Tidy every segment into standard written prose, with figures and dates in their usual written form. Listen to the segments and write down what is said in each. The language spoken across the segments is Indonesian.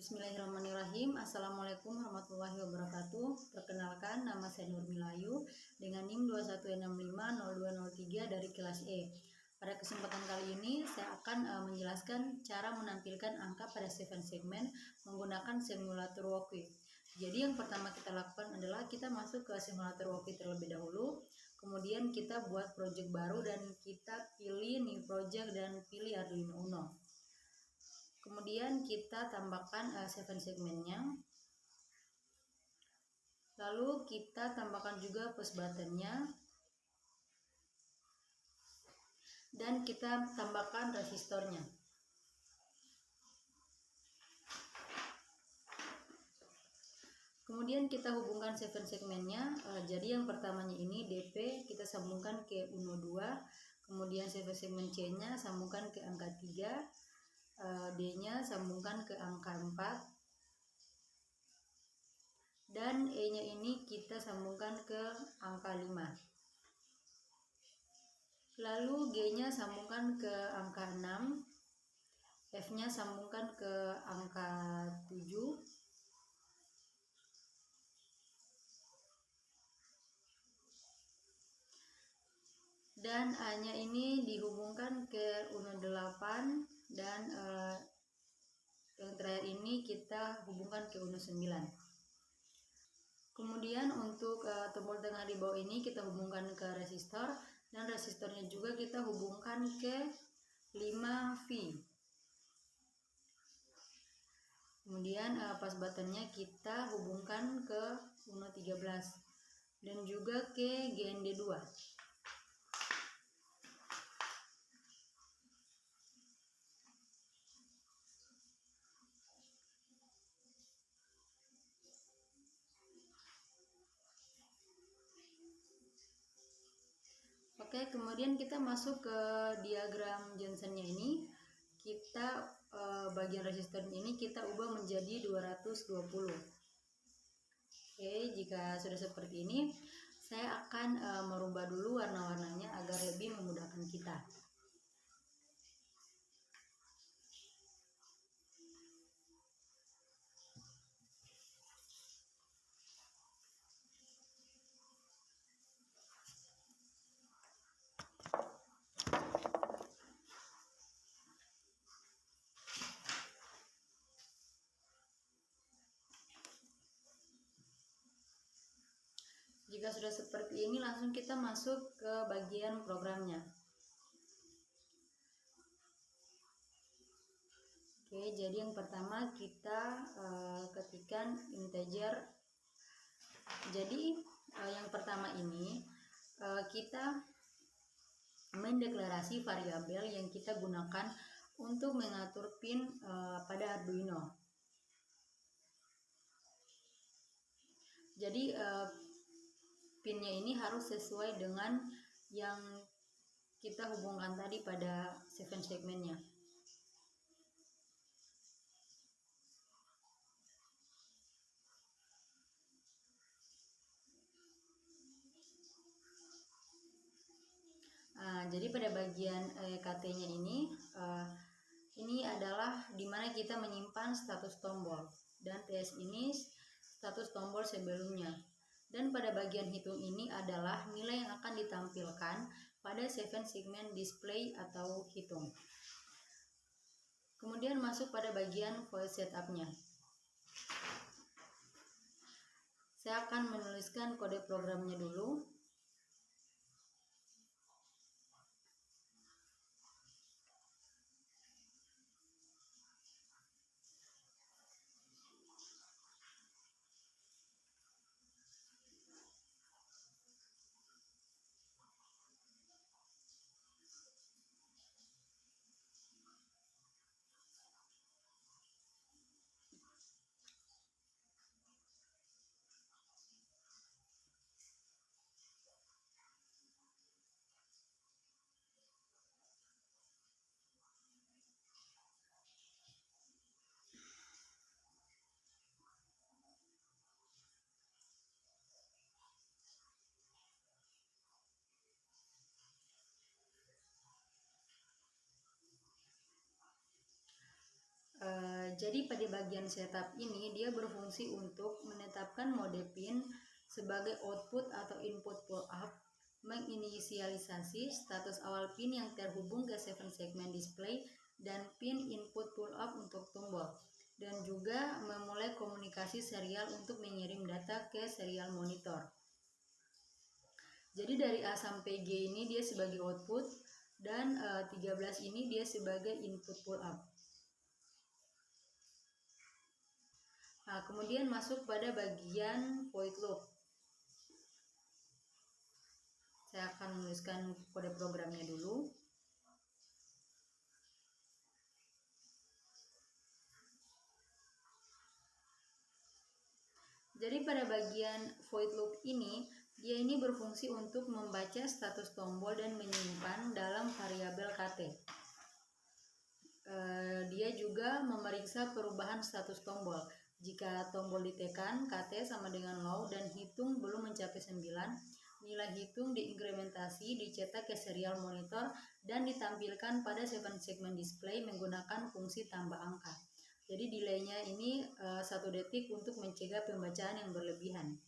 Bismillahirrahmanirrahim. Assalamualaikum warahmatullahi wabarakatuh. Perkenalkan, nama saya Nur Milayu dengan NIM 21650203 dari kelas E. Pada kesempatan kali ini saya akan menjelaskan cara menampilkan angka pada 7 segmen menggunakan simulator walkthrough. Jadi yang pertama kita lakukan adalah kita masuk ke simulator walkthrough terlebih dahulu. Kemudian kita buat project baru dan kita pilih new project dan pilih Arduino Uno. Kemudian kita tambahkan 7 segmennya. Lalu kita tambahkan juga push buttonnya. Dan kita tambahkan resistornya. Kemudian kita hubungkan 7 segmennya. Jadi yang pertamanya ini DP kita sambungkan ke Uno 2. Kemudian 7 segmen C-nya sambungkan ke angka 3. D-nya sambungkan ke angka 4 dan E-nya ini kita sambungkan ke angka 5. Lalu G-nya sambungkan ke angka 6, F-nya sambungkan ke angka 7, dan A-nya ini dihubungkan ke Uno 8 dan yang terakhir ini kita hubungkan ke Uno 9. Kemudian untuk tombol tengah di bawah ini kita hubungkan ke resistor dan resistornya juga kita hubungkan ke 5V. Kemudian pas buttonnya kita hubungkan ke Uno 13 dan juga ke GND 2. Oke, kemudian kita masuk ke diagram Johnson-nya ini. Kita bagian resistor ini kita ubah menjadi 220. Oke, jika sudah seperti ini, saya akan merubah dulu warna-warnanya agar lebih memudahkan kita. Jika sudah seperti ini, langsung kita masuk ke bagian programnya. Oke, jadi yang pertama kita ketikkan integer. Jadi yang pertama ini kita mendeklarasi variabel yang kita gunakan untuk mengatur pin pada Arduino. Jadi pinnya ini harus sesuai dengan yang kita hubungkan tadi pada 7 segmennya. Jadi pada bagian KT-nya ini adalah dimana kita menyimpan status tombol, dan TS ini status tombol sebelumnya. Dan pada bagian hitung ini adalah nilai yang akan ditampilkan pada 7 segmen display atau hitung. Kemudian masuk pada bagian voice setup-nya. Saya akan menuliskan kode programnya dulu. Jadi pada bagian setup ini dia berfungsi untuk menetapkan mode pin sebagai output atau input pull up, menginisialisasi status awal pin yang terhubung ke 7 segmen display dan pin input pull up untuk tombol, dan juga memulai komunikasi serial untuk mengirim data ke serial monitor. Jadi dari A sampai G ini dia sebagai output dan 13 ini dia sebagai input pull up. Nah, kemudian masuk pada bagian void loop. Saya akan menuliskan kode programnya dulu. Jadi pada bagian void loop ini, dia ini berfungsi untuk membaca status tombol dan menyimpan dalam variabel KT. Dia juga memeriksa perubahan status tombol. Jika tombol ditekan, KT sama dengan low dan hitung belum mencapai 9, nilai hitung diinkrementasi, dicetak ke serial monitor, dan ditampilkan pada 7 segmen display menggunakan fungsi tambah angka. Jadi delaynya ini 1 detik untuk mencegah pembacaan yang berlebihan.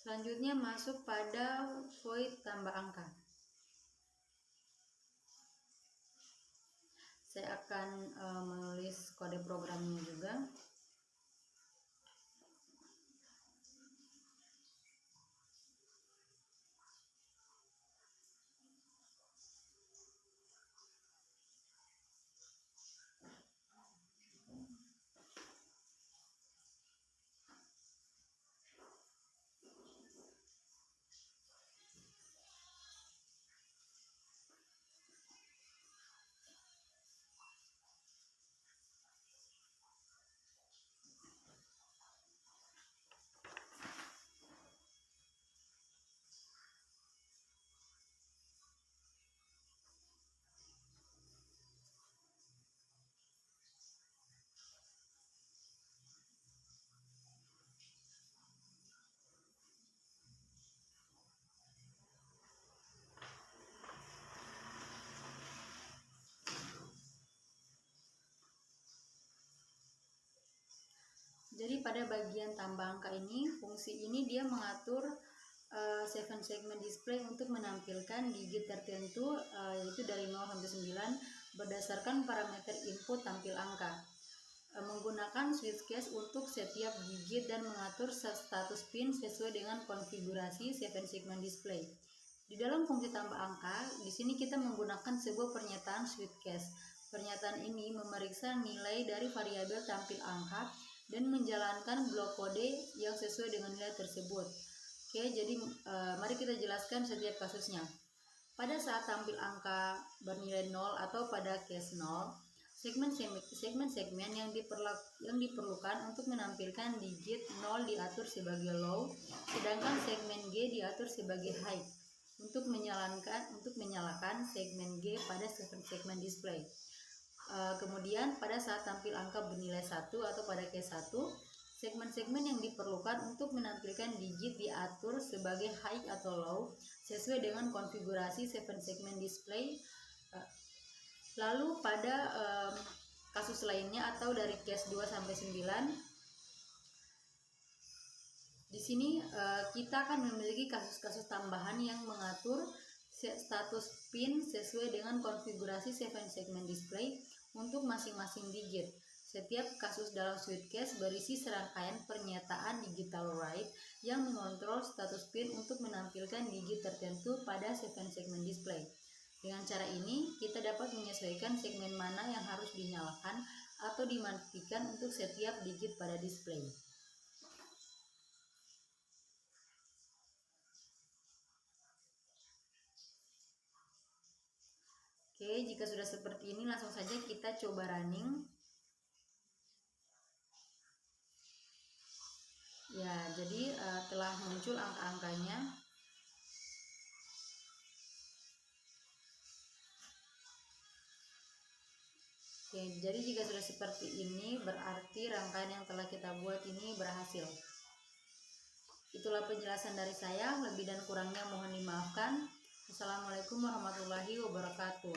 Selanjutnya masuk pada void tambah angka. Saya akan menulis kode programnya juga. Jadi pada bagian tambah angka ini, fungsi ini dia mengatur 7 segmen display untuk menampilkan digit tertentu, yaitu dari 0 sampai 9 berdasarkan parameter input tampil angka, menggunakan switch case untuk setiap digit dan mengatur status pin sesuai dengan konfigurasi 7 segmen display. Di dalam fungsi tambah angka, di sini kita menggunakan sebuah pernyataan switch case. Pernyataan ini memeriksa nilai dari variabel tampil angka dan menjalankan blok kode yang sesuai dengan nilai tersebut. Oke, jadi mari kita jelaskan setiap kasusnya. Pada saat tampil angka bernilai 0 atau pada case 0, segmen-segmen yang diperlukan untuk menampilkan digit 0 diatur sebagai low, sedangkan segmen G diatur sebagai high untuk menyalakan segmen G pada segmen display. Kemudian pada saat tampil angka bernilai 1 atau pada case 1, segmen-segmen yang diperlukan untuk menampilkan digit diatur sebagai high atau low sesuai dengan konfigurasi 7 segmen display. Lalu pada kasus lainnya atau dari case 2 sampai 9, di sini kita akan memiliki kasus-kasus tambahan yang mengatur status pin sesuai dengan konfigurasi 7 segmen display untuk masing-masing digit. Setiap kasus dalam switch case berisi serangkaian pernyataan digital write yang mengontrol status pin untuk menampilkan digit tertentu pada 7 segmen display. Dengan cara ini, kita dapat menyesuaikan segmen mana yang harus dinyalakan atau dimatikan untuk setiap digit pada display. Oke, jika sudah seperti ini langsung saja kita coba running. Ya, jadi telah muncul angka-angkanya. Oke, Jadi jika sudah seperti ini, berarti rangkaian yang telah kita buat ini berhasil. Itulah penjelasan dari saya, lebih dan kurangnya mohon dimaafkan. Assalamualaikum warahmatullahi wabarakatuh.